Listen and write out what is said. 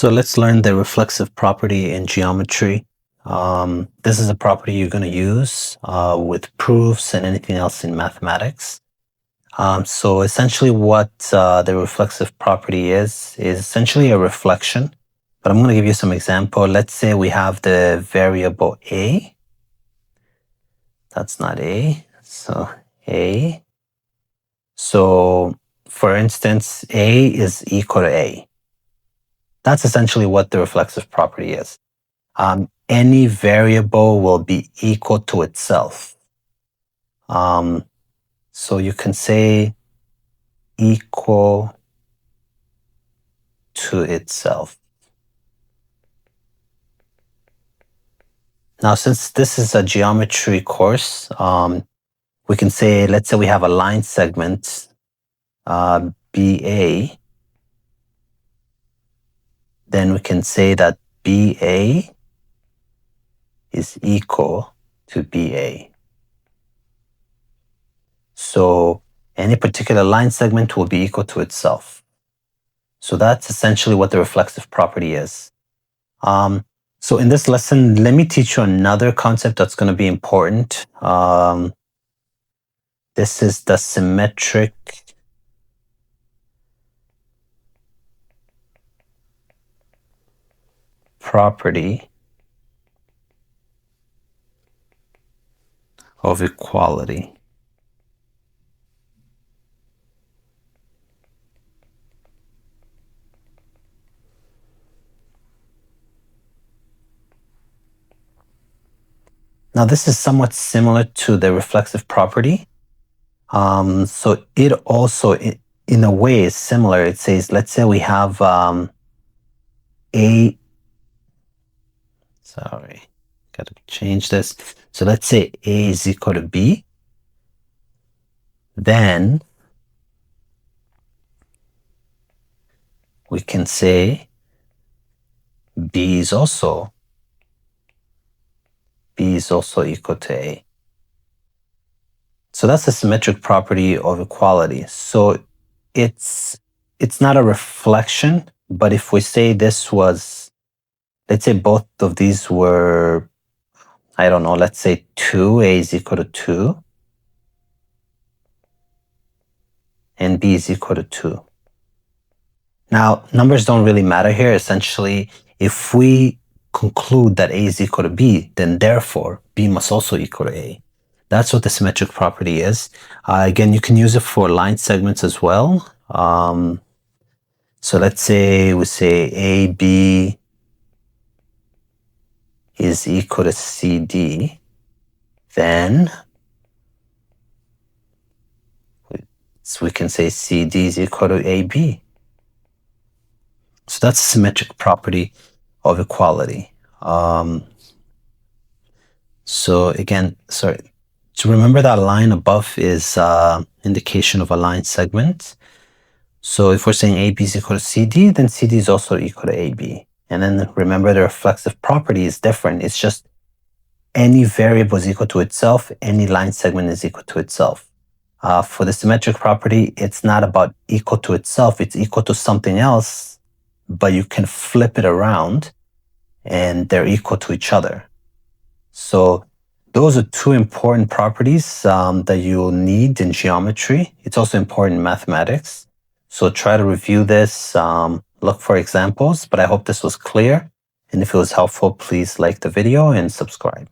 So let's learn the reflexive property in geometry. This is a property you're going to use with proofs and anything else in mathematics. So essentially what the reflexive property is essentially a reflection. But I'm going to give you some example. Let's say we have the variable a. That's not a. So a. So for instance, a is equal to a. That's essentially what the reflexive property is. Any variable will be equal to itself. So you can say equal to itself. Now, since this is a geometry course, we can say, let's say we have a line segment, BA. Then we can say that BA is equal to BA. So any particular line segment will be equal to itself. So that's essentially what the reflexive property is. So in this lesson, let me teach you another concept that's going to be important. This is the symmetric property of equality. Now, this is somewhat similar to the reflexive property. So it also, in a way, is similar. It says, let's say we have gotta change this. So let's say A is equal to B. Then we can say B is also equal to A. So that's the symmetric property of equality. So it's not a reflection, but if we say this was, let's say both of these were, I don't know, let's say 2, A is equal to 2, and B is equal to 2. Now, numbers don't really matter here. Essentially, if we conclude that A is equal to B, then therefore B must also equal to A. That's what the symmetric property is. Again, you can use it for line segments as well. So let's say we say AB is equal to CD, then we can say CD is equal to AB. So that's a symmetric property of equality. So again, sorry, to remember that line above is indication of a line segment. So if we're saying AB is equal to CD, then CD is also equal to AB. And then remember the reflexive property is different. It's just any variable is equal to itself, any line segment is equal to itself. For the symmetric property, it's not about equal to itself, it's equal to something else, but you can flip it around and they're equal to each other. So those are two important properties that you'll need in geometry. It's also important in mathematics. So try to review this, look for examples, but I hope this was clear. And if it was helpful, please like the video and subscribe.